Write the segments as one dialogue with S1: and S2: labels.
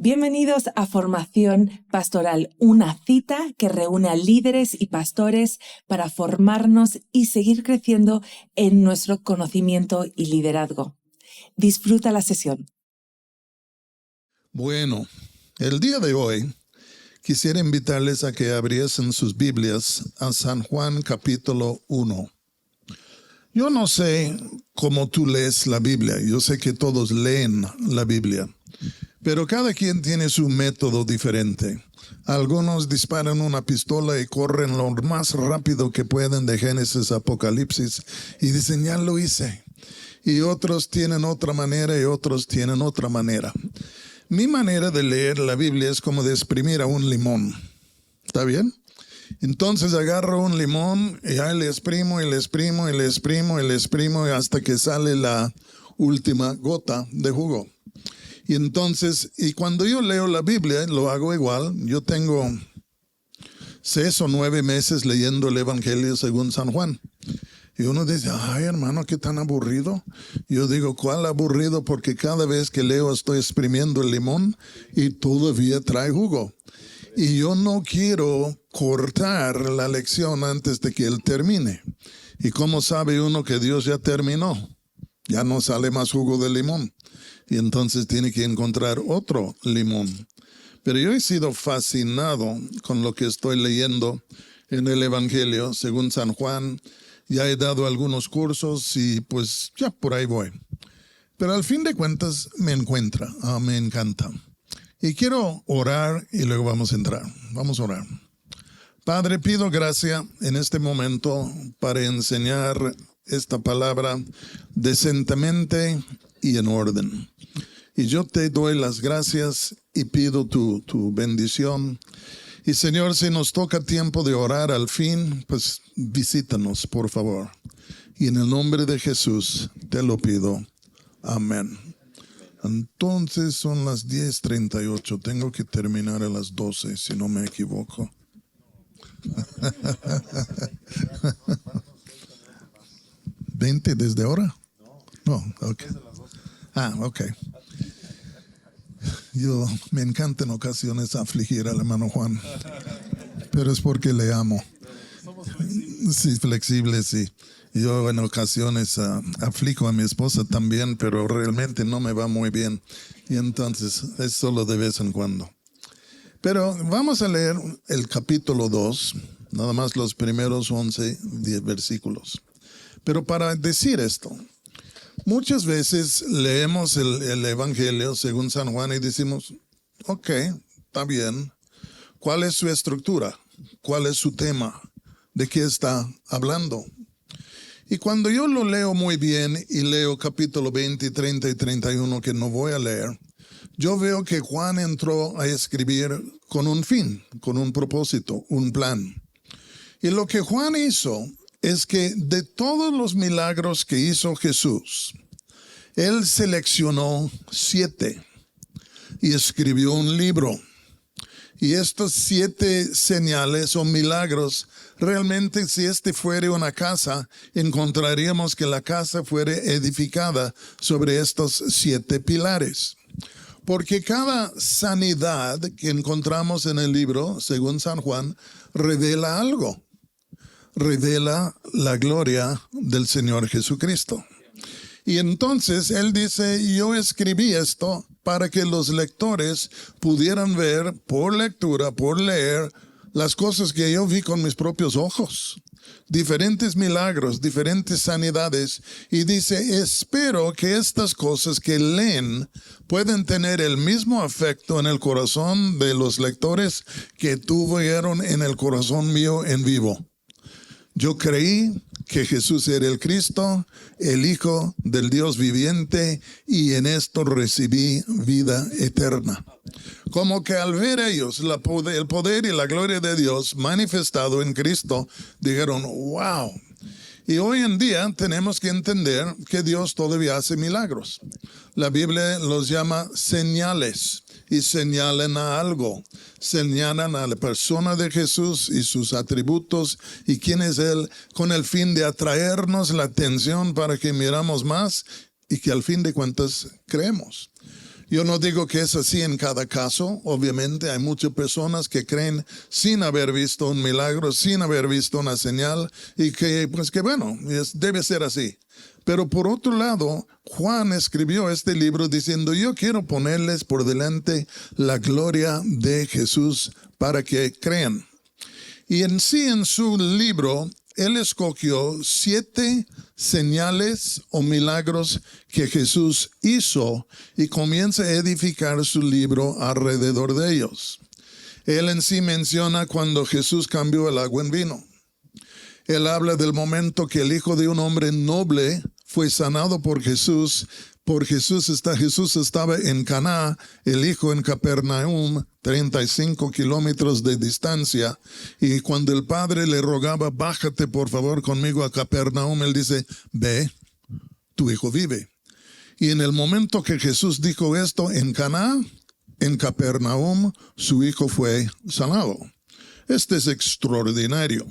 S1: Bienvenidos a Formación Pastoral, una cita que reúne a líderes y pastores para formarnos y seguir creciendo en nuestro conocimiento y liderazgo. Disfruta la sesión.
S2: Bueno, el día de hoy quisiera invitarles a que abriesen sus Biblias a San Juan capítulo 1. Yo no sé cómo tú lees la Biblia, yo sé que todos leen la Biblia, pero cada quien tiene su método diferente. Algunos disparan una pistola y corren lo más rápido que pueden de Génesis a Apocalipsis y dicen, ya lo hice. Y otros tienen otra manera y otros tienen otra manera. Mi manera de leer la Biblia es como de exprimir a un limón. ¿Está bien? Entonces agarro un limón y ahí le exprimo y le exprimo y le exprimo y le exprimo hasta que sale la última gota de jugo. Y entonces, y cuando yo leo la Biblia, lo hago igual. Yo tengo 6 o 9 meses leyendo el Evangelio según San Juan. Y uno dice, ay hermano, qué tan aburrido. Yo digo, ¿cuál aburrido? Porque cada vez que leo estoy exprimiendo el limón y todavía trae jugo. Y yo no quiero cortar la lección antes de que él termine. ¿Y cómo sabe uno que Dios ya terminó? Ya no sale más jugo de limón. Y entonces tiene que encontrar otro limón. Pero yo he sido fascinado con lo que estoy leyendo en el Evangelio según San Juan. Ya he dado algunos cursos y pues ya por ahí voy. Pero al fin de cuentas me encanta. Y quiero orar y luego vamos a entrar. Vamos a orar. Padre, pido gracia en este momento para enseñar esta palabra decentemente y en orden. Y yo te doy las gracias y pido tu bendición. Y Señor, si nos toca tiempo de orar al fin, pues visítanos, por favor. Y en el nombre de Jesús te lo pido. Amén. Entonces son las 10:38. Tengo que terminar a las 12, si no me equivoco. ¿20 desde ahora? No, ok. Ok. Yo me encanta en ocasiones afligir al hermano Juan, pero es porque le amo. Sí, flexible, sí. Yo en ocasiones aflijo a mi esposa también, pero realmente no me va muy bien. Y entonces es solo de vez en cuando. Pero vamos a leer el capítulo 2, nada más los primeros 11 versículos. Pero para decir esto, muchas veces leemos el Evangelio según San Juan y decimos, ok, está bien. ¿Cuál es su estructura? ¿Cuál es su tema? ¿De qué está hablando? Y cuando yo lo leo muy bien y leo capítulo 20, 30 y 31 que no voy a leer, yo veo que Juan entró a escribir con un fin, con un propósito, un plan. Y lo que Juan hizo es que de todos los milagros que hizo Jesús, él seleccionó 7 y escribió un libro. Y estos 7 señales o milagros, realmente si este fuera una casa, encontraríamos que la casa fuera edificada sobre estos 7 pilares. Porque cada sanidad que encontramos en el libro, según San Juan, revela algo. Revela la gloria del Señor Jesucristo. Y entonces él dice, yo escribí esto para que los lectores pudieran ver por lectura, por leer, las cosas que yo vi con mis propios ojos. Diferentes milagros, diferentes sanidades. Y dice, espero que estas cosas que leen pueden tener el mismo efecto en el corazón de los lectores que tuvieron en el corazón mío en vivo. Yo creí que Jesús era el Cristo, el Hijo del Dios viviente, y en esto recibí vida eterna. Como que al ver ellos el poder y la gloria de Dios manifestado en Cristo, dijeron, wow. Y hoy en día tenemos que entender que Dios todavía hace milagros. La Biblia los llama señales y señalan a algo. Señalan a la persona de Jesús y sus atributos y quién es Él, con el fin de atraernos la atención para que miramos más y que al fin de cuentas creemos. Yo no digo que es así en cada caso. Obviamente hay muchas personas que creen sin haber visto un milagro, sin haber visto una señal, y que bueno, debe ser así. Pero por otro lado, Juan escribió este libro diciendo, yo quiero ponerles por delante la gloria de Jesús para que crean. Y en su libro, él escogió 7 señales o milagros que Jesús hizo y comienza a edificar su libro alrededor de ellos. Él en sí menciona cuando Jesús cambió el agua en vino. Él habla del momento que el hijo de un hombre noble fue sanado por Jesús. Jesús estaba en Caná, el hijo en Capernaum, 35 kilómetros de distancia. Y cuando el padre le rogaba, bájate por favor conmigo a Capernaum, él dice, ve, tu hijo vive. Y en el momento que Jesús dijo esto en Caná, en Capernaum, su hijo fue sanado. Este es extraordinario.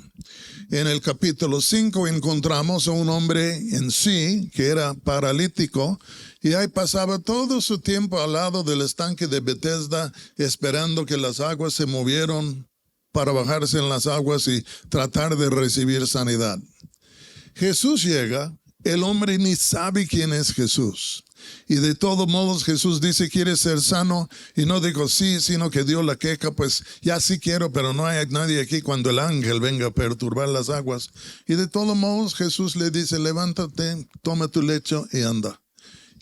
S2: En el capítulo 5 encontramos a un hombre en sí que era paralítico y ahí pasaba todo su tiempo al lado del estanque de Betesda esperando que las aguas se movieran para bajarse en las aguas y tratar de recibir sanidad. Jesús llega, el hombre ni sabe quién es Jesús. Y de todos modos Jesús dice, ¿quieres ser sano? Y no dijo sí, sino que dio la queja, pues ya sí quiero, pero no hay nadie aquí cuando el ángel venga a perturbar las aguas. Y de todos modos Jesús le dice, levántate, toma tu lecho y anda.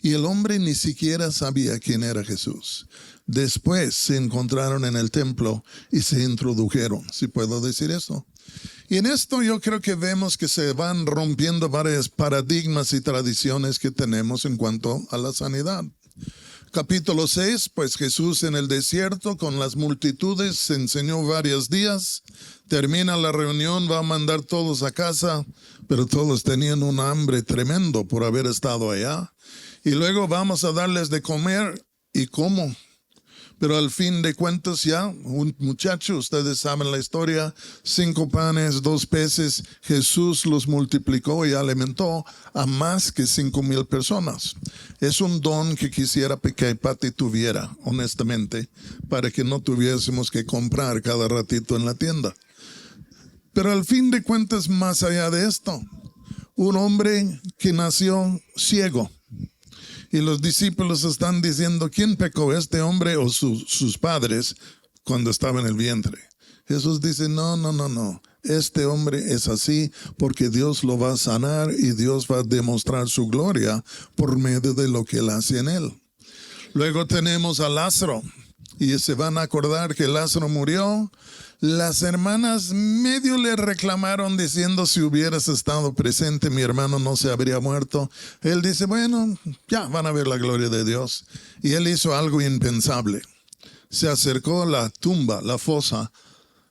S2: Y el hombre ni siquiera sabía quién era Jesús. Después se encontraron en el templo y se introdujeron, si puedo decir eso. Y en esto yo creo que vemos que se van rompiendo varios paradigmas y tradiciones que tenemos en cuanto a la sanidad. Capítulo 6, pues Jesús en el desierto con las multitudes se enseñó varios días. Termina la reunión, va a mandar todos a casa, pero todos tenían un hambre tremendo por haber estado allá. Y luego vamos a darles de comer, ¿y cómo? Pero al fin de cuentas ya, un muchacho, ustedes saben la historia, 5 panes, 2 peces, Jesús los multiplicó y alimentó a más que 5,000 personas. Es un don que quisiera que Pati tuviera, honestamente, para que no tuviésemos que comprar cada ratito en la tienda. Pero al fin de cuentas, más allá de esto, un hombre que nació ciego. Y los discípulos están diciendo, ¿quién pecó, este hombre o sus padres cuando estaba en el vientre? Jesús dice, no. Este hombre es así porque Dios lo va a sanar y Dios va a demostrar su gloria por medio de lo que él hace en él. Luego tenemos a Lázaro y se van a acordar que Lázaro murió. Las hermanas medio le reclamaron diciendo, si hubieras estado presente, mi hermano no se habría muerto. Él dice, bueno, ya van a ver la gloria de Dios. Y él hizo algo impensable. Se acercó a la tumba, la fosa,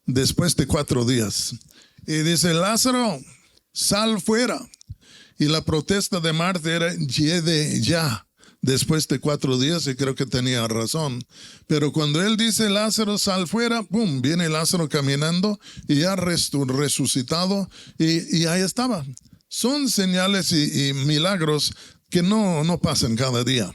S2: después de 4 días. Y dice, Lázaro, sal fuera. Y la protesta de Marta era, lleve ya. Después de 4 días, y creo que tenía razón. Pero cuando él dice, Lázaro, sal fuera, ¡pum! Viene Lázaro caminando y ya resucitado y ahí estaba. Son señales y milagros que no pasan cada día.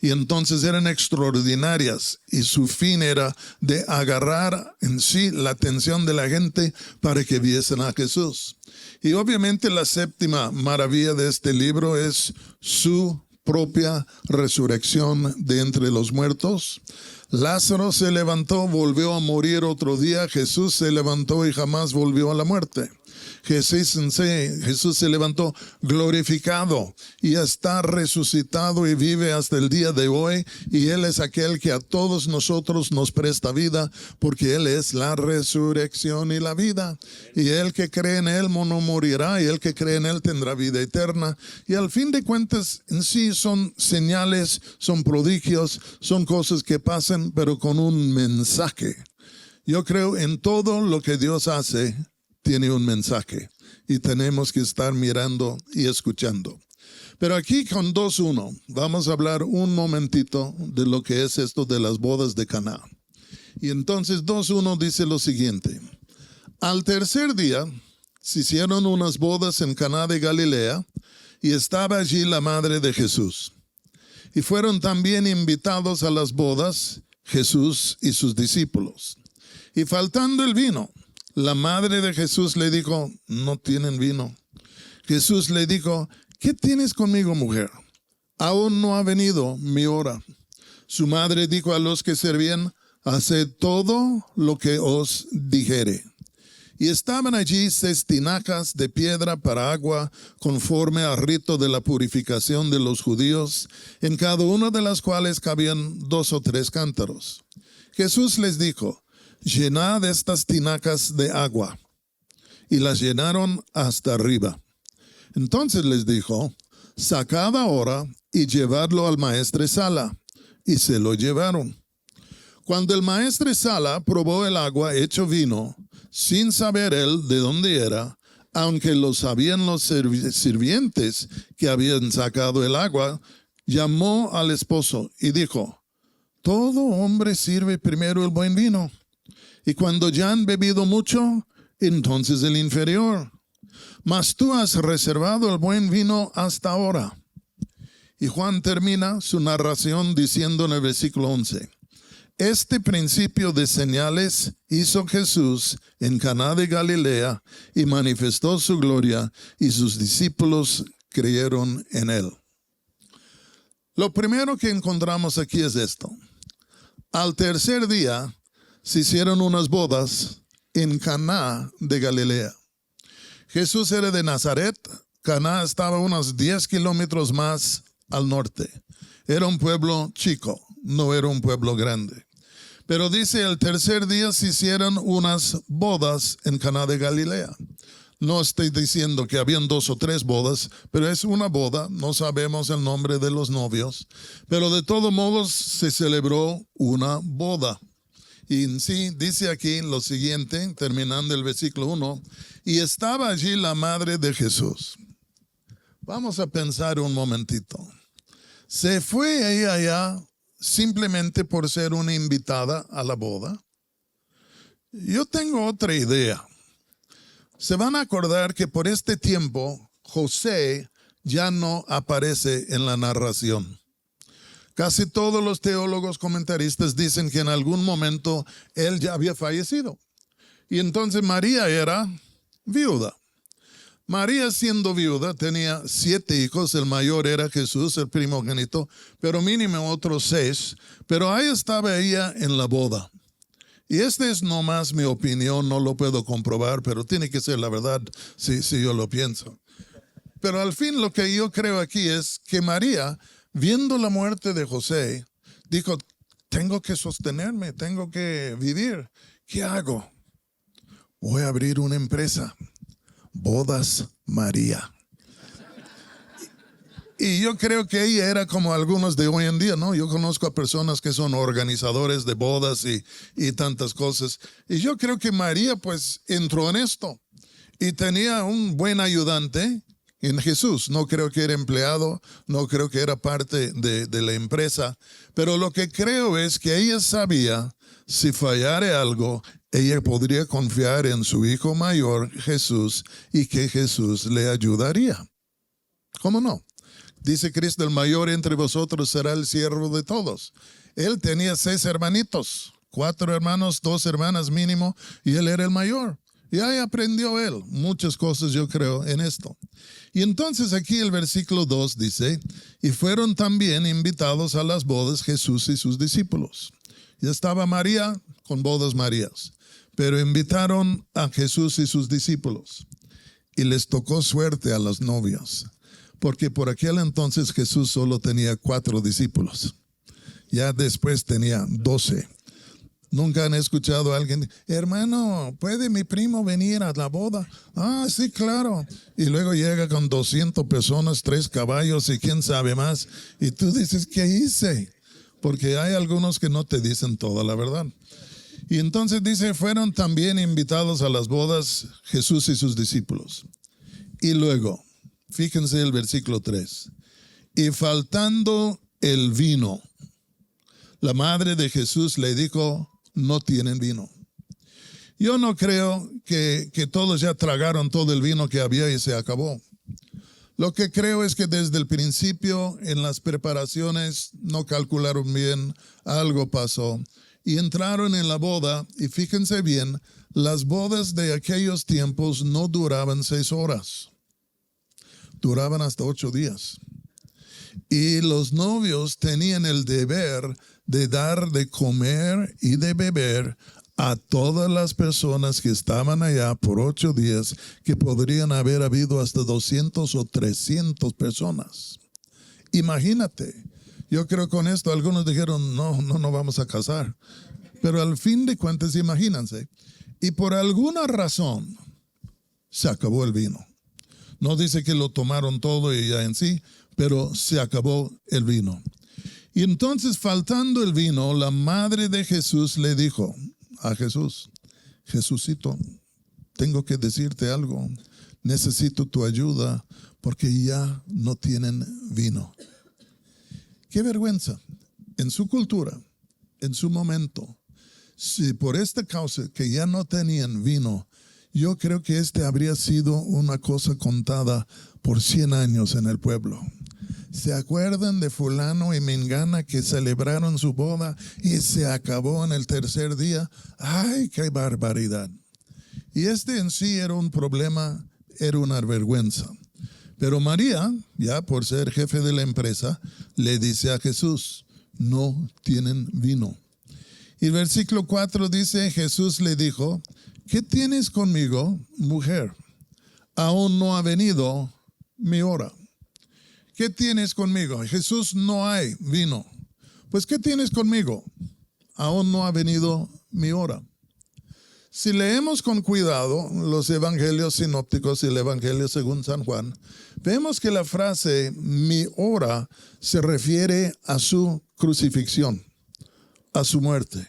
S2: Y entonces eran extraordinarias y su fin era de agarrar en sí la atención de la gente para que viesen a Jesús. Y obviamente la 7ª maravilla de este libro es su propia resurrección de entre los muertos. Lázaro se levantó, volvió a morir otro día. Jesús se levantó y jamás volvió a la muerte. Jesús se levantó glorificado y está resucitado y vive hasta el día de hoy. Y Él es aquel que a todos nosotros nos presta vida, porque Él es la resurrección y la vida. Y el que cree en Él no morirá, y el que cree en Él tendrá vida eterna. Y al fin de cuentas, en sí son señales, son prodigios, son cosas que pasan, pero con un mensaje. Yo creo en todo lo que Dios hace tiene un mensaje y tenemos que estar mirando y escuchando. Pero aquí con 2:1 vamos a hablar un momentito de lo que es esto de las bodas de Caná. Y entonces 2:1 dice lo siguiente: al tercer día se hicieron unas bodas en Caná de Galilea y estaba allí la madre de Jesús. Y fueron también invitados a las bodas Jesús y sus discípulos. Y faltando el vino, la madre de Jesús le dijo, no tienen vino. Jesús le dijo, ¿qué tienes conmigo, mujer? Aún no ha venido mi hora. Su madre dijo a los que servían, haced todo lo que os dijere. Y estaban allí 6 tinajas de piedra para agua, conforme al rito de la purificación de los judíos, en cada una de las cuales cabían 2 o 3 cántaros. Jesús les dijo, llenad estas tinajas de agua. Y las llenaron hasta arriba. Entonces les dijo, sacad ahora y llevadlo al maestresala. Y se lo llevaron. Cuando el maestresala probó el agua hecho vino, sin saber él de dónde era, aunque lo sabían los sirvientes que habían sacado el agua, llamó al esposo y dijo, todo hombre sirve primero el buen vino, y cuando ya han bebido mucho, entonces el inferior. Mas tú has reservado el buen vino hasta ahora. Y Juan termina su narración diciendo en el versículo 11, este principio de señales hizo Jesús en Caná de Galilea y manifestó su gloria y sus discípulos creyeron en él. Lo primero que encontramos aquí es esto. Al tercer día se hicieron unas bodas en Caná de Galilea. Jesús era de Nazaret, Caná estaba unos 10 kilómetros más al norte. Era un pueblo chico, no era un pueblo grande. Pero dice, el tercer día se hicieron unas bodas en Caná de Galilea. No estoy diciendo que habían 2 o 3 bodas, pero es una boda, no sabemos el nombre de los novios. Pero de todos modos se celebró una boda. Y en sí dice aquí lo siguiente, terminando el versículo 1, y estaba allí la madre de Jesús. Vamos a pensar un momentito. ¿Se fue ella allá simplemente por ser una invitada a la boda? Yo tengo otra idea. Se van a acordar que por este tiempo José ya no aparece en la narración. Casi todos los teólogos comentaristas dicen que en algún momento él ya había fallecido. Y entonces María era viuda. María, siendo viuda, tenía 7 hijos, el mayor era Jesús, el primogénito, pero mínimo otros 6, pero ahí estaba ella en la boda. Y esta es nomás mi opinión, no lo puedo comprobar, pero tiene que ser la verdad si yo lo pienso. Pero al fin lo que yo creo aquí es que María, viendo la muerte de José, dijo, tengo que sostenerme, tengo que vivir. ¿Qué hago? Voy a abrir una empresa. Bodas María. Y yo creo que ella era como algunos de hoy en día, ¿no? Yo conozco a personas que son organizadores de bodas y tantas cosas. Y yo creo que María pues entró en esto. Y tenía un buen ayudante en Jesús. No creo que era empleado, no creo que era parte de la empresa. Pero lo que creo es que ella sabía, si fallara algo, ella podría confiar en su hijo mayor, Jesús, y que Jesús le ayudaría. ¿Cómo no? Dice Cristo, el mayor entre vosotros será el siervo de todos. Él tenía 6 hermanitos, 4 hermanos, 2 hermanas mínimo, y él era el mayor. Y ahí aprendió él muchas cosas, yo creo, en esto. Y entonces aquí el versículo 2 dice, y fueron también invitados a las bodas Jesús y sus discípulos. Ya estaba María con bodas Marías. Pero invitaron a Jesús y sus discípulos y les tocó suerte a los novios, porque por aquel entonces Jesús solo tenía 4 discípulos. Ya después tenía 12. Nunca han escuchado a alguien, hermano, ¿puede mi primo venir a la boda? Ah, sí, claro. Y luego llega con 200 personas, 3 caballos y quién sabe más. Y tú dices, ¿qué hice? Porque hay algunos que no te dicen toda la verdad. Y entonces dice, fueron también invitados a las bodas Jesús y sus discípulos. Y luego, fíjense el versículo 3. Y faltando el vino, la madre de Jesús le dijo, no tienen vino. Yo no creo que todos ya tragaron todo el vino que había y se acabó. Lo que creo es que desde el principio en las preparaciones no calcularon bien, algo pasó y entraron en la boda y fíjense bien, las bodas de aquellos tiempos no duraban 6 horas, duraban hasta 8 días. Y los novios tenían el deber de dar de comer y de beber a todas las personas que estaban allá por 8 días, que podrían haber habido hasta 200 o 300 personas. Imagínate, yo creo con esto algunos dijeron, no vamos a casar. Pero al fin de cuentas, imagínense, y por alguna razón se acabó el vino. No dice que lo tomaron todo y ya en sí, pero se acabó el vino. Y entonces, faltando el vino, la madre de Jesús le dijo a Jesús, Jesucito, tengo que decirte algo, necesito tu ayuda porque ya no tienen vino. Qué vergüenza. En su cultura, en su momento, si por esta causa que ya no tenían vino, yo creo que habría sido una cosa contada por 100 años en el pueblo. ¿Se acuerdan de fulano y mengana que celebraron su boda y se acabó en el tercer día? ¡Ay, qué barbaridad! Y en sí era un problema, era una vergüenza. Pero María, ya por ser jefe de la empresa, le dice a Jesús, no tienen vino. Y el versículo 4 dice, Jesús le dijo, ¿qué tienes conmigo, mujer? Aún no ha venido mi hora. ¿Qué tienes conmigo? Jesús, no hay vino. Pues, ¿qué tienes conmigo? Aún no ha venido mi hora. Si leemos con cuidado los evangelios sinópticos y el evangelio según San Juan, vemos que la frase mi hora se refiere a su crucifixión, a su muerte.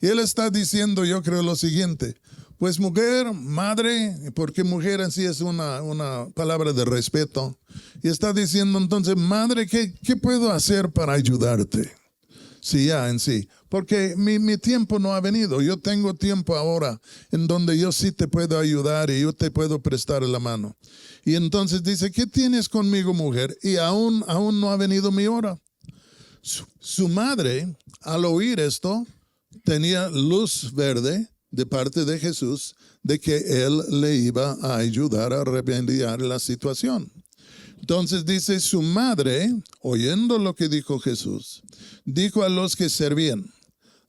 S2: Y él está diciendo, yo creo, lo siguiente. Pues mujer, madre, porque mujer en sí es una palabra de respeto. Y está diciendo entonces, madre, ¿qué puedo hacer para ayudarte? Sí, ya en sí. Porque mi tiempo no ha venido. Yo tengo tiempo ahora en donde yo sí te puedo ayudar y yo te puedo prestar la mano. Y entonces dice, ¿qué tienes conmigo, mujer? Y aún no ha venido mi hora. Su madre, al oír esto, tenía luz verde de parte de Jesús de que él le iba a ayudar a remediar la situación. Entonces dice, su madre, oyendo lo que dijo Jesús, dijo a los que servían,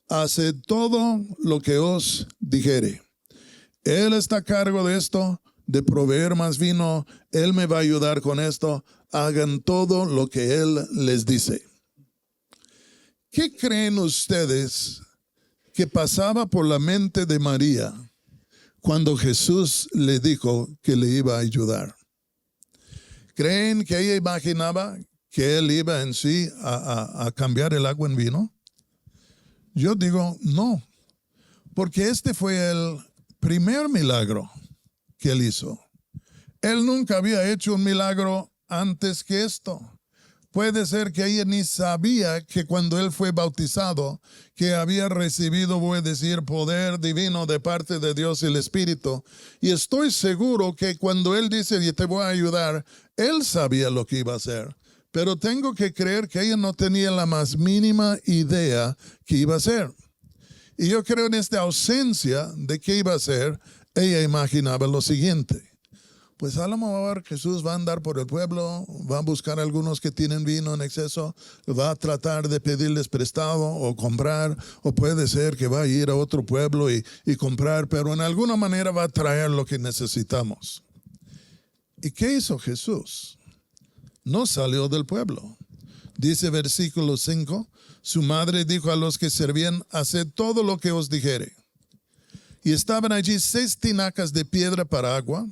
S2: haced todo lo que os dijere. Él está a cargo de esto, de proveer más vino, él me va a ayudar con esto, hagan todo lo que él les dice. ¿Qué creen ustedes que pasaba por la mente de María cuando Jesús le dijo que le iba a ayudar? ¿Creen que ella imaginaba que él iba en sí a cambiar el agua en vino? Yo digo no, porque este fue el primer milagro que él hizo. Él nunca había hecho un milagro antes que esto. Puede ser que ella ni sabía que cuando él fue bautizado, que había recibido, voy a decir, poder divino de parte de Dios y el Espíritu. Y estoy seguro que cuando él dice, yo te voy a ayudar, él sabía lo que iba a hacer. Pero tengo que creer que ella no tenía la más mínima idea que iba a hacer. Y yo creo en esta ausencia de qué iba a hacer, ella imaginaba lo siguiente. Pues a lo mejor Jesús va a andar por el pueblo, va a buscar a algunos que tienen vino en exceso, va a tratar de pedirles prestado o comprar, o puede ser que va a ir a otro pueblo y comprar, pero en alguna manera va a traer lo que necesitamos. ¿Y qué hizo Jesús? No salió del pueblo. Dice versículo 5, su madre dijo a los que servían, haced todo lo que os dijere. Y estaban allí 6 tinacas de piedra para agua,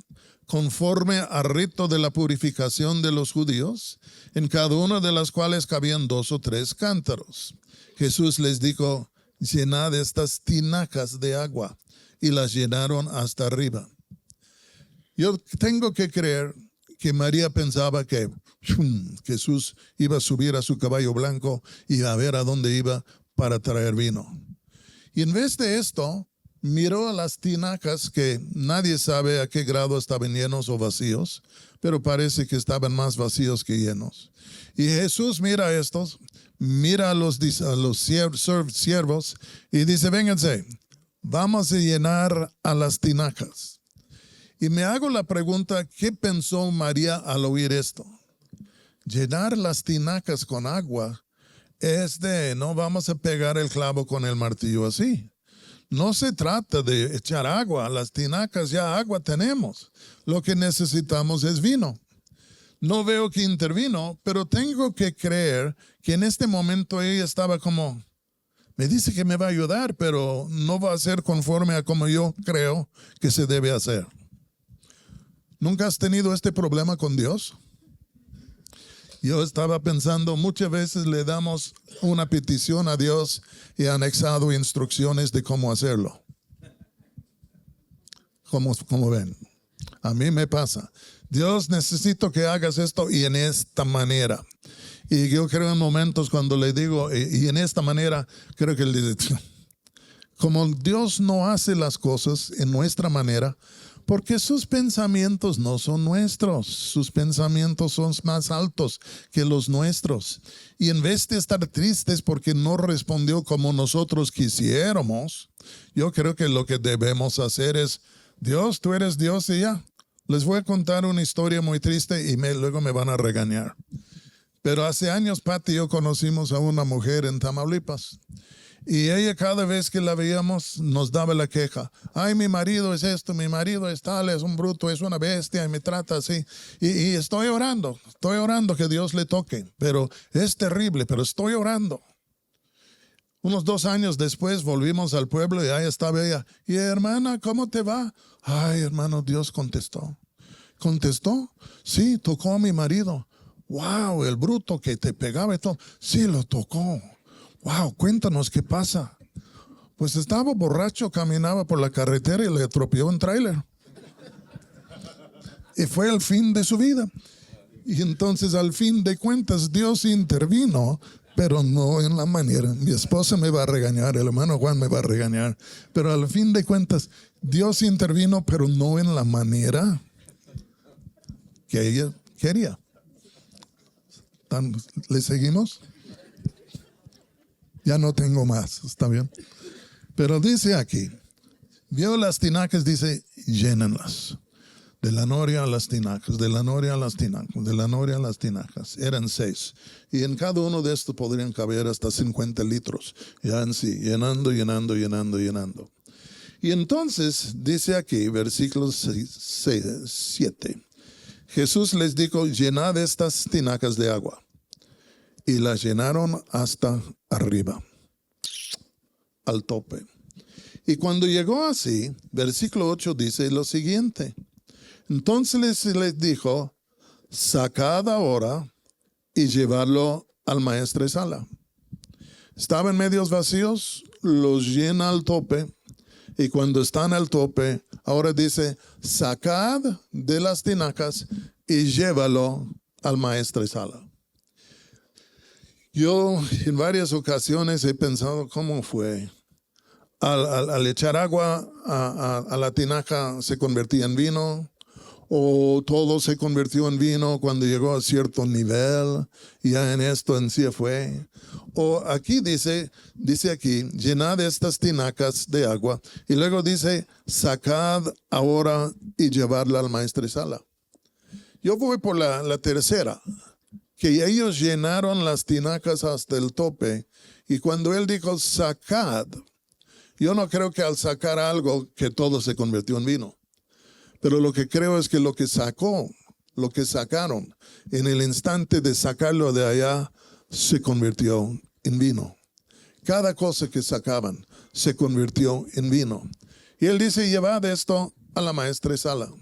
S2: conforme al rito de la purificación de los judíos, en cada una de las cuales cabían 2 o 3 cántaros. Jesús les dijo, llenad estas tinacas de agua, y las llenaron hasta arriba. Yo tengo que creer que María pensaba que Jesús iba a subir a su caballo blanco y a ver a dónde iba para traer vino. Y en vez de esto, miró a las tinacas que nadie sabe a qué grado estaban llenos o vacíos, pero parece que estaban más vacíos que llenos. Y Jesús mira estos, mira a los siervos y dice, vénganse, vamos a llenar a las tinacas. Y me hago la pregunta, ¿qué pensó María al oír esto? Llenar las tinacas con agua no vamos a pegar el clavo con el martillo así. No se trata de echar agua a las tinacas, ya agua tenemos. Lo que necesitamos es vino. No veo que intervino, pero tengo que creer que en este momento ella estaba como, me dice que me va a ayudar, pero no va a ser conforme a como yo creo que se debe hacer. ¿Nunca has tenido este problema con Dios? Yo estaba pensando, muchas veces le damos una petición a Dios y anexado instrucciones de cómo hacerlo. ¿Cómo ven? A mí me pasa. Dios, necesito que hagas esto y en esta manera. Y yo creo en momentos cuando le digo, y en esta manera, creo que él dice, como Dios no hace las cosas en nuestra manera, porque sus pensamientos no son nuestros, sus pensamientos son más altos que los nuestros. Y en vez de estar tristes porque no respondió como nosotros quisiéramos, yo creo que lo que debemos hacer es, Dios, tú eres Dios y ya. Les voy a contar una historia muy triste y luego me van a regañar. Pero hace años, Pati y yo conocimos a una mujer en Tamaulipas. Y ella cada vez que la veíamos nos daba la queja. Ay, mi marido es esto, mi marido es tal, es un bruto, es una bestia y me trata así. Y estoy orando que Dios le toque. Pero es terrible, pero estoy orando. Unos 2 años después volvimos al pueblo y ahí estaba ella. Y hermana, ¿cómo te va? Ay, hermano, Dios contestó. ¿Contestó? Sí, tocó a mi marido. Wow, el bruto que te pegaba y todo. Sí, lo tocó. Wow, cuéntanos qué pasa. Pues estaba borracho, caminaba por la carretera y le atropelló un tráiler. Y fue el fin de su vida. Y entonces al fin de cuentas Dios intervino, pero no en la manera. Mi esposa me va a regañar, el hermano Juan me va a regañar. Pero al fin de cuentas Dios intervino, pero no en la manera que ella quería. ¿Le seguimos? Ya no tengo más, ¿está bien? Pero dice aquí, vio las tinacas, dice, llénenlas. De la noria a las tinacas, de la noria a las tinacas, de la noria a las tinacas. Eran 6. Y en cada uno de estos podrían caber hasta 50 litros. Ya en sí, llenando, llenando, llenando, llenando. Y entonces, dice aquí, versículo 7. Jesús les dijo, llenad estas tinacas de agua. Y las llenaron hasta arriba, al tope. Y cuando llegó así, versículo 8 dice lo siguiente. Entonces les dijo, sacad ahora y llevadlo al maestresala. Estaban medios vacíos, los llena al tope. Y cuando están al tope, ahora dice, sacad de las tinacas y llévalo al maestresala. Yo en varias ocasiones he pensado cómo fue. Al echar agua a la tinaja se convertía en vino, o todo se convirtió en vino cuando llegó a cierto nivel, y ya en esto en sí fue. O aquí dice aquí, llenad estas tinacas de agua, y luego dice, sacad ahora y llevarla al maestresala. Yo voy por la tercera, que ellos llenaron las tinacas hasta el tope, y cuando él dijo sacad, yo no creo que al sacar algo que todo se convirtió en vino, pero lo que creo es que lo que sacaron, en el instante de sacarlo de allá, se convirtió en vino. Cada cosa que sacaban se convirtió en vino. Y él dice, llevad esto a la maestresala.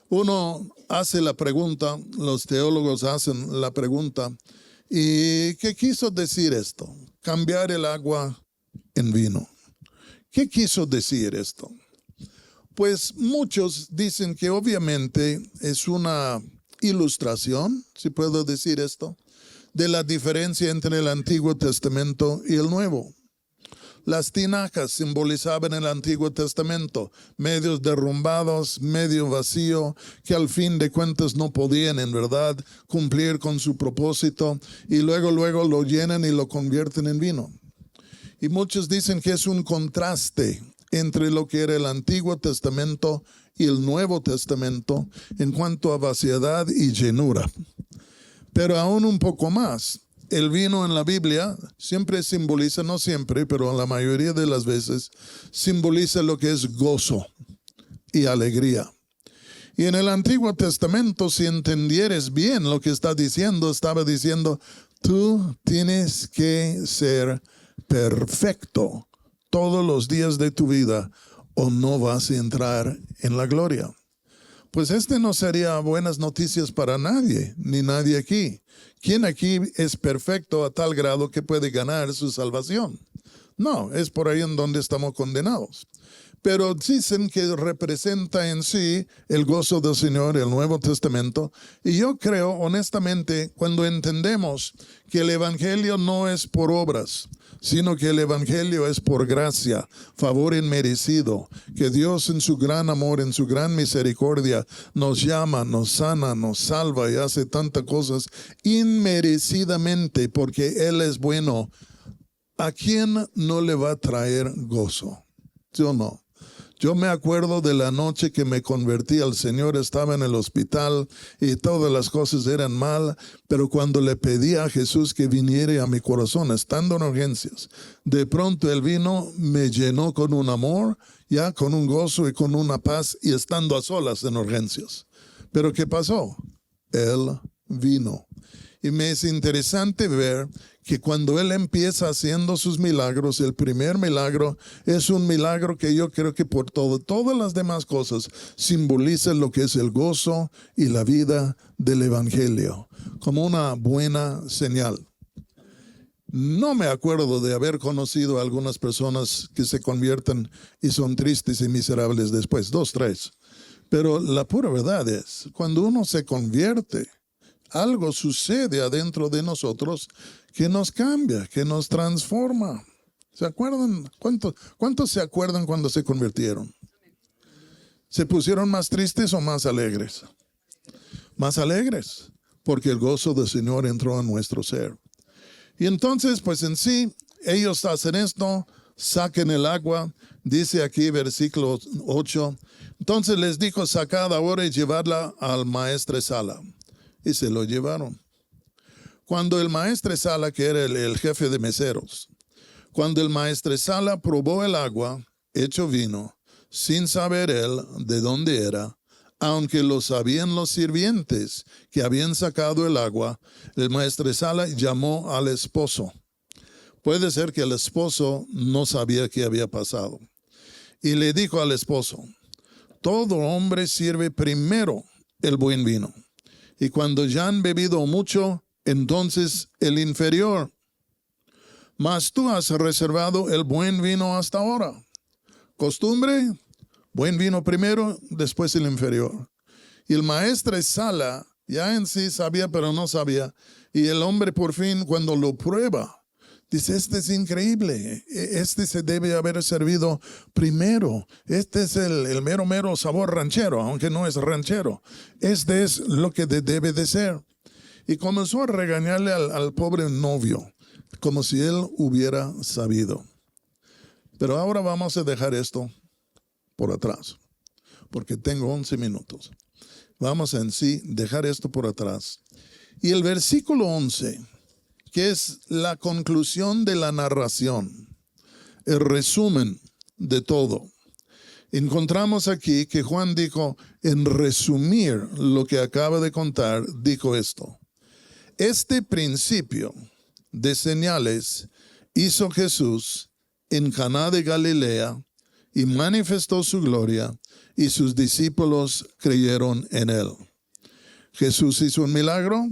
S2: Uno hace la pregunta, los teólogos hacen la pregunta, ¿y qué quiso decir esto? Cambiar el agua en vino. ¿Qué quiso decir esto? Pues muchos dicen que obviamente es una ilustración, si puedo decir esto, de la diferencia entre el Antiguo Testamento y el Nuevo. Las tinajas simbolizaban el Antiguo Testamento, medios derrumbados, medio vacío, que al fin de cuentas no podían en verdad cumplir con su propósito, y luego lo llenan y lo convierten en vino. Y muchos dicen que es un contraste entre lo que era el Antiguo Testamento y el Nuevo Testamento en cuanto a vaciedad y llenura. Pero aún un poco más, el vino en la Biblia siempre simboliza, no siempre, pero la mayoría de las veces, simboliza lo que es gozo y alegría. Y en el Antiguo Testamento, si entendieres bien lo que está diciendo, estaba diciendo, tú tienes que ser perfecto todos los días de tu vida o no vas a entrar en la gloria. Pues no sería buenas noticias para nadie, ni nadie aquí. ¿Quién aquí es perfecto a tal grado que puede ganar su salvación? No, es por ahí en donde estamos condenados. Pero dicen que representa en sí el gozo del Señor, el Nuevo Testamento. Y yo creo, honestamente, cuando entendemos que el Evangelio no es por obras, sino que el Evangelio es por gracia, favor inmerecido, que Dios en su gran amor, en su gran misericordia, nos llama, nos sana, nos salva y hace tantas cosas inmerecidamente porque Él es bueno. ¿A quién no le va a traer gozo? Yo no. Yo me acuerdo de la noche que me convertí al Señor, estaba en el hospital y todas las cosas eran mal, pero cuando le pedí a Jesús que viniera a mi corazón, estando en urgencias, de pronto Él vino, me llenó con un amor, ya con un gozo y con una paz y estando a solas en urgencias. Pero ¿qué pasó? Él vino. Y me es interesante ver que cuando Él empieza haciendo sus milagros, el primer milagro es un milagro que yo creo que por todas las demás cosas simboliza lo que es el gozo y la vida del Evangelio, como una buena señal. No me acuerdo de haber conocido a algunas personas que se convierten y son tristes y miserables después, 2, 3. Pero la pura verdad es, cuando uno se convierte, algo sucede adentro de nosotros que nos cambia, que nos transforma. ¿Se acuerdan? ¿Cuántos se acuerdan cuando se convirtieron? ¿Se pusieron más tristes o más alegres? Más alegres, porque el gozo del Señor entró en nuestro ser. Y entonces, pues en sí, ellos hacen esto, saquen el agua, dice aquí versículo 8, entonces les dijo, sacad ahora y llevadla al maestresala. Y se lo llevaron. Cuando el maestresala, que era el jefe de meseros, cuando el maestresala probó el agua hecho vino, sin saber él de dónde era, aunque lo sabían los sirvientes que habían sacado el agua, el maestresala llamó al esposo. Puede ser que el esposo no sabía qué había pasado. Y le dijo al esposo, todo hombre sirve primero el buen vino. Y cuando ya han bebido mucho, entonces el inferior. Mas tú has reservado el buen vino hasta ahora. Costumbre, buen vino primero, después el inferior. Y el maestresala ya en sí sabía, pero no sabía. Y el hombre por fin, cuando lo prueba, dice, este es increíble. Este se debe haber servido primero. Este es el mero sabor ranchero, aunque no es ranchero. Este es lo que debe de ser. Y comenzó a regañarle al pobre novio, como si él hubiera sabido. Pero ahora vamos a dejar esto por atrás, porque tengo 11 minutos. Vamos en sí dejar esto por atrás. Y el versículo 11, que es la conclusión de la narración, el resumen de todo. Encontramos aquí que Juan dijo, en resumir lo que acaba de contar, dijo esto. Este principio de señales hizo Jesús en Caná de Galilea y manifestó su gloria y sus discípulos creyeron en él. Jesús hizo un milagro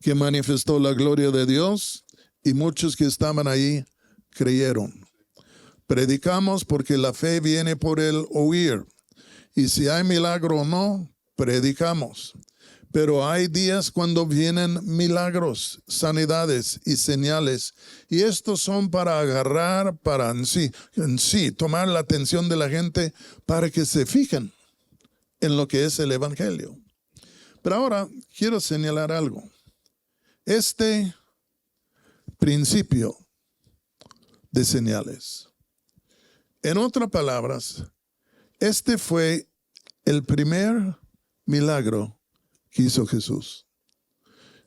S2: que manifestó la gloria de Dios y muchos que estaban ahí creyeron. Predicamos porque la fe viene por el oír. Y si hay milagro o no, predicamos. Pero hay días cuando vienen milagros, sanidades y señales. Y estos son para agarrar, para en sí, tomar la atención de la gente para que se fijen en lo que es el Evangelio. Pero ahora quiero señalar algo. Este principio de señales. En otras palabras, este fue el primer milagro que hizo Jesús.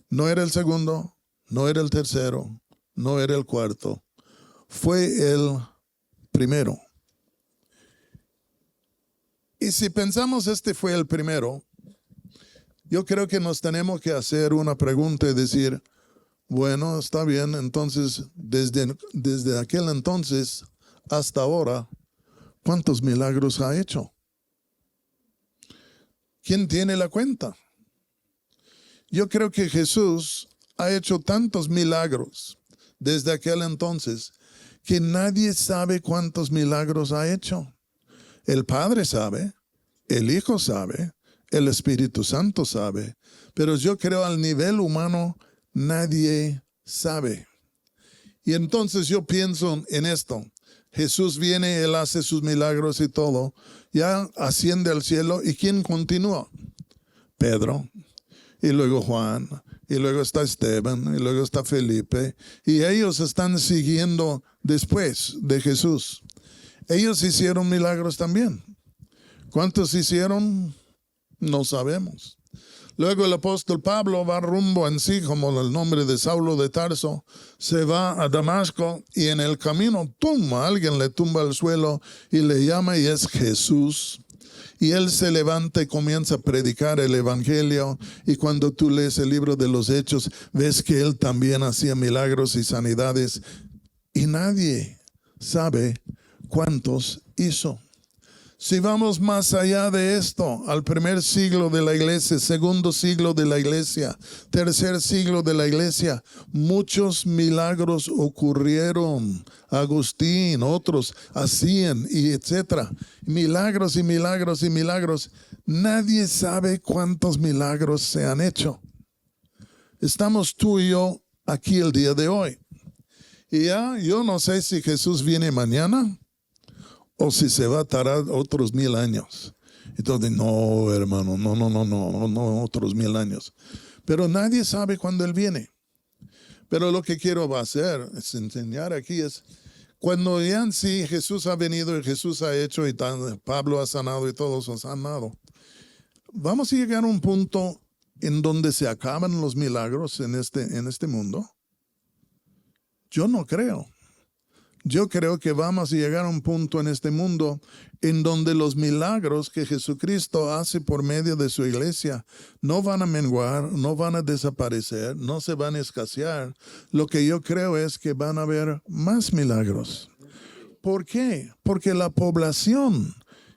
S2: No era el segundo, no era el tercero, no era el cuarto. Fue el primero. Y si pensamos este fue el primero, yo creo que nos tenemos que hacer una pregunta y decir, bueno, está bien, entonces, desde aquel entonces hasta ahora, ¿cuántos milagros ha hecho? ¿Quién tiene la cuenta? Yo creo que Jesús ha hecho tantos milagros desde aquel entonces que nadie sabe cuántos milagros ha hecho. El Padre sabe, el Hijo sabe, el Espíritu Santo sabe, pero yo creo al nivel humano nadie sabe. Y entonces yo pienso en esto. Jesús viene, Él hace sus milagros y todo, ya asciende al cielo. ¿Y quién continúa? Pedro, y luego Juan, y luego está Esteban, y luego está Felipe, y ellos están siguiendo después de Jesús. Ellos hicieron milagros también. ¿Cuántos hicieron? No sabemos. Luego el apóstol Pablo va rumbo en sí, como el nombre de Saulo de Tarso, se va a Damasco y en el camino, alguien le tumba al suelo y le llama y es Jesús. Y él se levanta y comienza a predicar el evangelio. Y cuando tú lees el libro de los Hechos, ves que él también hacía milagros y sanidades. Y nadie sabe cuántos hizo. Si vamos más allá de esto, al primer siglo de la iglesia, segundo siglo de la iglesia, tercer siglo de la iglesia, muchos milagros ocurrieron. Agustín, otros hacían y etcétera. Milagros y milagros y milagros. Nadie sabe cuántos milagros se han hecho. Estamos tú y yo aquí el día de hoy. Y ya yo no sé si Jesús viene mañana o si se va a tardar otros 1000 años. Entonces, no, hermano, no, otros 1000 años. Pero nadie sabe cuándo Él viene. Pero lo que quiero hacer, es enseñar aquí es, cuando ya en sí Jesús ha venido y Jesús ha hecho y Pablo ha sanado y todos han sanado, vamos a llegar a un punto en donde se acaban los milagros en este mundo. Yo no creo. Yo creo que vamos a llegar a un punto en este mundo en donde los milagros que Jesucristo hace por medio de su iglesia no van a menguar, no van a desaparecer, no se van a escasear. Lo que yo creo es que van a haber más milagros. ¿Por qué? Porque la población,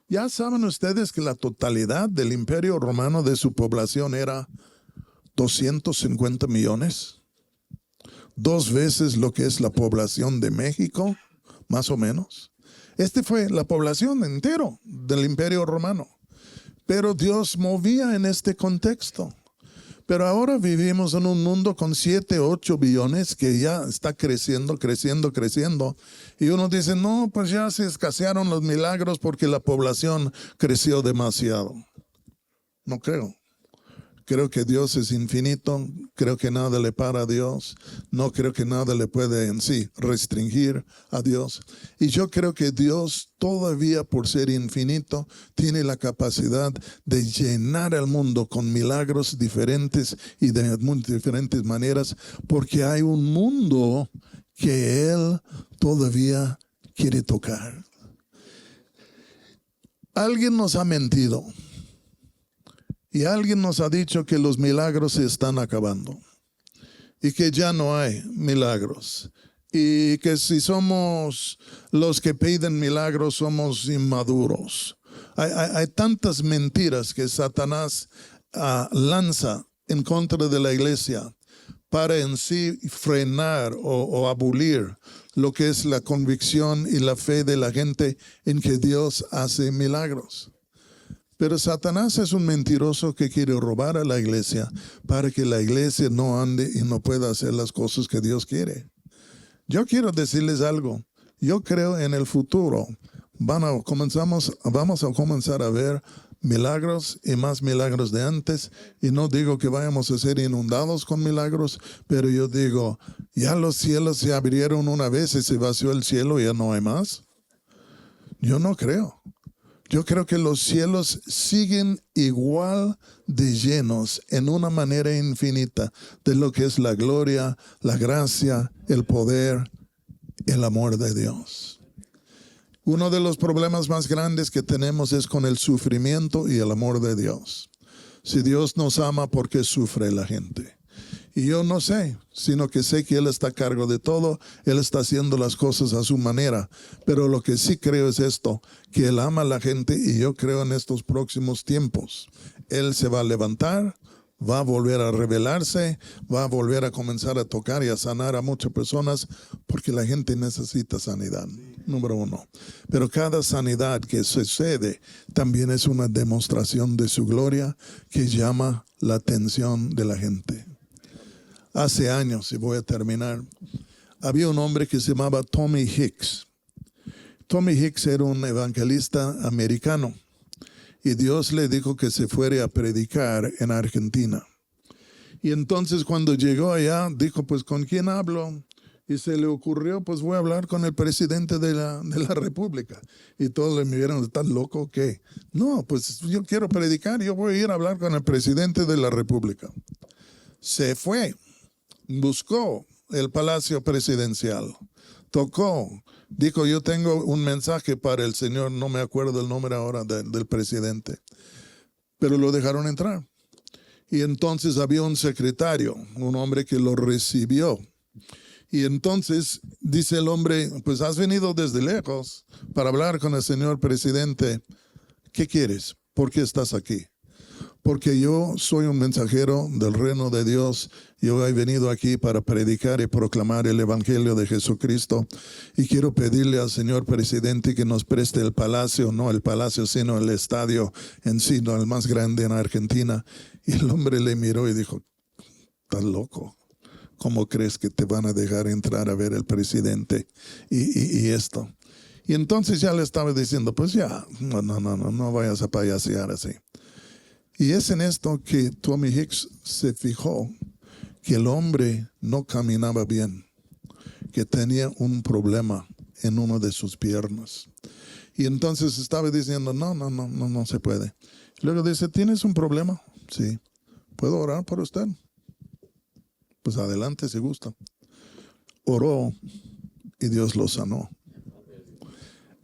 S2: ya saben ustedes que la totalidad del Imperio Romano de su población era 250 millones. 2 veces lo que es la población de México, más o menos. Fue la población entera del Imperio Romano. Pero Dios movía en este contexto. Pero ahora vivimos en un mundo con 7, 8 billones que ya está creciendo. Y uno dice, no, pues ya se escasearon los milagros porque la población creció demasiado. No creo. Creo que Dios es infinito, creo que nada le para a Dios, no creo que nada le puede en sí restringir a Dios. Y yo creo que Dios todavía por ser infinito tiene la capacidad de llenar el mundo con milagros diferentes y de muy diferentes maneras, porque hay un mundo que Él todavía quiere tocar. Alguien nos ha mentido. Y alguien nos ha dicho que los milagros se están acabando y que ya no hay milagros y que si somos los que piden milagros somos inmaduros. Hay tantas mentiras que Satanás lanza en contra de la iglesia para en sí frenar o abolir lo que es la convicción y la fe de la gente en que Dios hace milagros. Pero Satanás es un mentiroso que quiere robar a la iglesia para que la iglesia no ande y no pueda hacer las cosas que Dios quiere. Yo quiero decirles algo. Yo creo en el futuro. Vamos a comenzar a ver milagros y más milagros de antes. Y no digo que vayamos a ser inundados con milagros, pero yo digo, ya los cielos se abrieron una vez y se vació el cielo y ya no hay más. Yo no creo. Yo creo que los cielos siguen igual de llenos en una manera infinita de lo que es la gloria, la gracia, el poder, el amor de Dios. Uno de los problemas más grandes que tenemos es con el sufrimiento y el amor de Dios. Si Dios nos ama, ¿por qué sufre la gente? Y yo no sé, sino que sé que Él está a cargo de todo, Él está haciendo las cosas a su manera. Pero lo que sí creo es esto, que Él ama a la gente y yo creo en estos próximos tiempos. Él se va a levantar, va a volver a revelarse, va a volver a comenzar a tocar y a sanar a muchas personas porque la gente necesita sanidad, número uno. Pero cada sanidad que sucede también es una demostración de su gloria que llama la atención de la gente. Hace años, y voy a terminar, había un hombre que se llamaba Tommy Hicks. Tommy Hicks era un evangelista americano y Dios le dijo que se fuera a predicar en Argentina. Y entonces cuando llegó allá, dijo, pues ¿con quién hablo? Y se le ocurrió, pues voy a hablar con el presidente de la República. Y todos le miraron, ¿estás loco o qué? No, pues yo quiero predicar, yo voy a ir a hablar con el presidente de la República. Se fue. Buscó el palacio presidencial, tocó, dijo, yo tengo un mensaje para el señor, no me acuerdo el nombre ahora del presidente, pero lo dejaron entrar. Y entonces había un secretario, un hombre que lo recibió. Y entonces dice el hombre, pues has venido desde lejos para hablar con el señor presidente. ¿Qué quieres? ¿Por qué estás aquí? Porque yo soy un mensajero del reino de Dios. Yo he venido aquí para predicar y proclamar el evangelio de Jesucristo. Y quiero pedirle al señor presidente que nos preste el palacio, no el palacio, sino el estadio en sí, no el más grande en Argentina. Y el hombre le miró y dijo, ¿estás loco? ¿Cómo crees que te van a dejar entrar a ver el presidente y esto? Y entonces ya le estaba diciendo, pues ya, no vayas a payasear así. Y es en esto que Tommy Hicks se fijó que el hombre no caminaba bien, que tenía un problema en una de sus piernas. Y entonces estaba diciendo, no se puede. Luego dice, ¿tienes un problema? Sí. ¿Puedo orar por usted? Pues adelante si gusta. Oró y Dios lo sanó.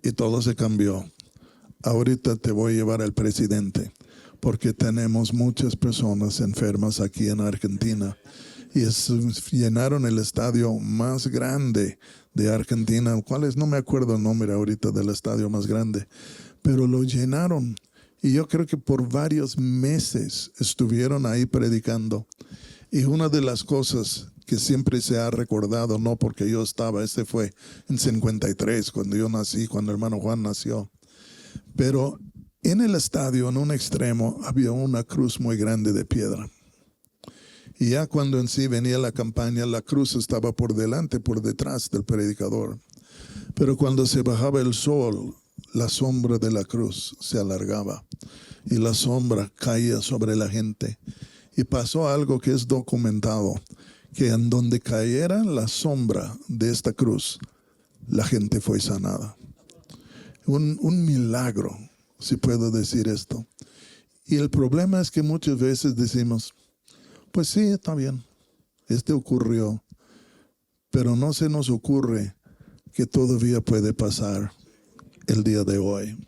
S2: Y todo se cambió. Ahorita te voy a llevar al presidente, porque tenemos muchas personas enfermas aquí en Argentina. Y llenaron el estadio más grande de Argentina. ¿Cuál es? No me acuerdo el nombre ahorita del estadio más grande. Pero lo llenaron. Y yo creo que por varios meses estuvieron ahí predicando. Y una de las cosas que siempre se ha recordado, no porque yo estaba, este fue en 53, cuando yo nací, cuando el hermano Juan nació. Pero en el estadio, en un extremo, había una cruz muy grande de piedra. Y ya cuando en sí venía la campaña, la cruz estaba por delante, por detrás del predicador. Pero cuando se bajaba el sol, la sombra de la cruz se alargaba y la sombra caía sobre la gente. Y pasó algo que es documentado, que en donde cayera la sombra de esta cruz, la gente fue sanada. Un milagro, si puedo decir esto. Y el problema es que muchas veces decimos, pues sí, está bien, ocurrió, pero no se nos ocurre que todavía puede pasar el día de hoy.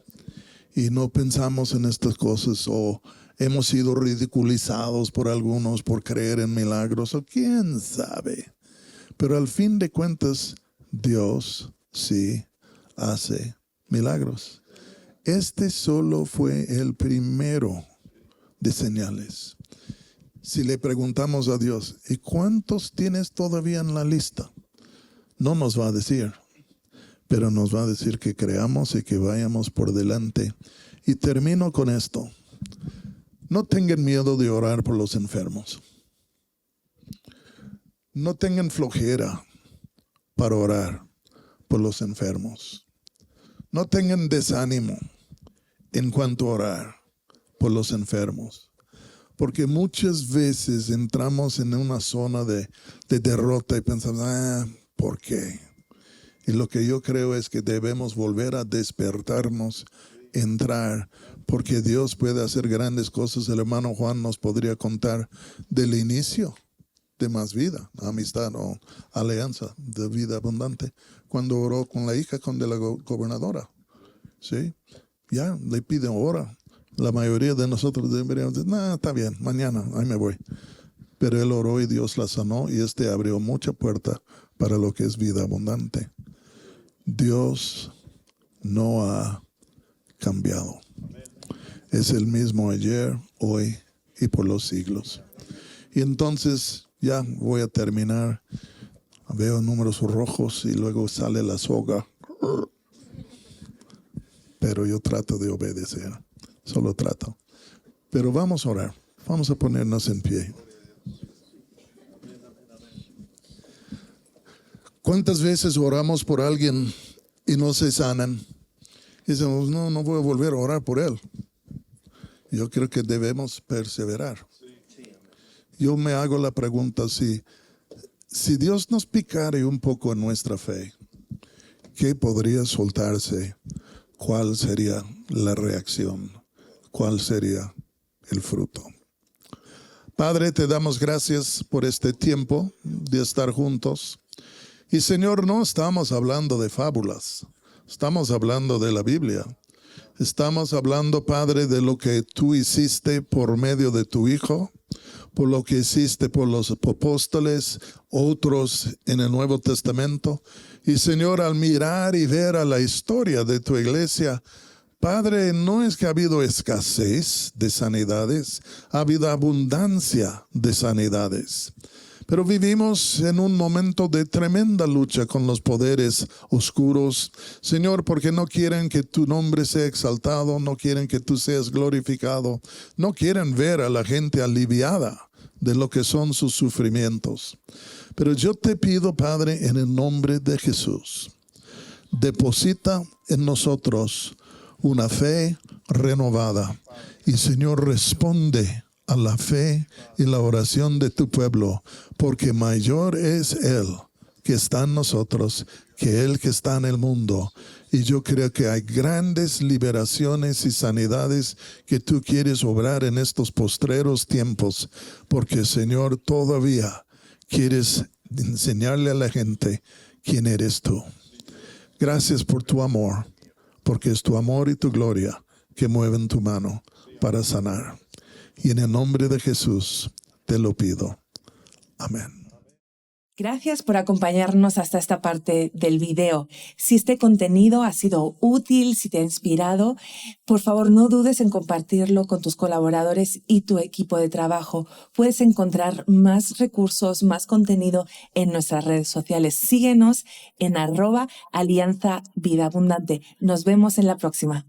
S2: Y no pensamos en estas cosas, o hemos sido ridiculizados por algunos por creer en milagros, o quién sabe. Pero al fin de cuentas, Dios sí hace milagros. Este solo fue el primero de señales. Si le preguntamos a Dios, ¿y cuántos tienes todavía en la lista? No nos va a decir, pero nos va a decir que creamos y que vayamos por delante. Y termino con esto. No tengan miedo de orar por los enfermos. No tengan flojera para orar por los enfermos. No tengan desánimo en cuanto a orar por los enfermos. Porque muchas veces entramos en una zona de derrota y pensamos, ¿por qué? Y lo que yo creo es que debemos volver a despertarnos, entrar, porque Dios puede hacer grandes cosas. El hermano Juan nos podría contar del inicio de Más Vida, Amistad o Alianza de Vida Abundante, cuando oró con la hija de la gobernadora. ¿Sí? Ya le piden hora. La mayoría de nosotros deberíamos decir, está bien, mañana, ahí me voy. Pero él oró y Dios la sanó y abrió mucha puerta para lo que es vida abundante. Dios no ha cambiado. Es el mismo ayer, hoy y por los siglos. Y entonces ya voy a terminar. Veo números rojos y luego sale la soga. Pero yo trato de obedecer. Solo trato. Pero vamos a orar. Vamos a ponernos en pie. ¿Cuántas veces oramos por alguien y no se sanan? Y decimos, no voy a volver a orar por él. Yo creo que debemos perseverar. Yo me hago la pregunta, si Dios nos picara un poco en nuestra fe, ¿qué podría soltarse? ¿Cuál sería la reacción? ¿Cuál sería el fruto? Padre, te damos gracias por este tiempo de estar juntos. Y Señor, no estamos hablando de fábulas, estamos hablando de la Biblia. Estamos hablando, Padre, de lo que tú hiciste por medio de tu Hijo, por lo que hiciste por los apóstoles, otros en el Nuevo Testamento. Y Señor, al mirar y ver a la historia de tu iglesia, Padre, no es que ha habido escasez de sanidades, ha habido abundancia de sanidades. Pero vivimos en un momento de tremenda lucha con los poderes oscuros, Señor, porque no quieren que tu nombre sea exaltado, no quieren que tú seas glorificado, no quieren ver a la gente aliviada de lo que son sus sufrimientos. Pero yo te pido, Padre, en el nombre de Jesús, deposita en nosotros una fe renovada. Y Señor, responde a la fe y la oración de tu pueblo, porque mayor es Él que está en nosotros que Él que está en el mundo. Y yo creo que hay grandes liberaciones y sanidades que tú quieres obrar en estos postreros tiempos, porque Señor, todavía quieres enseñarle a la gente quién eres tú. Gracias por tu amor, porque es tu amor y tu gloria que mueven tu mano para sanar. Y en el nombre de Jesús te lo pido. Amén.
S1: Gracias por acompañarnos hasta esta parte del video. Si este contenido ha sido útil, si te ha inspirado, por favor no dudes en compartirlo con tus colaboradores y tu equipo de trabajo. Puedes encontrar más recursos, más contenido en nuestras redes sociales. Síguenos en @Alianza Vida Abundante. Nos vemos en la próxima.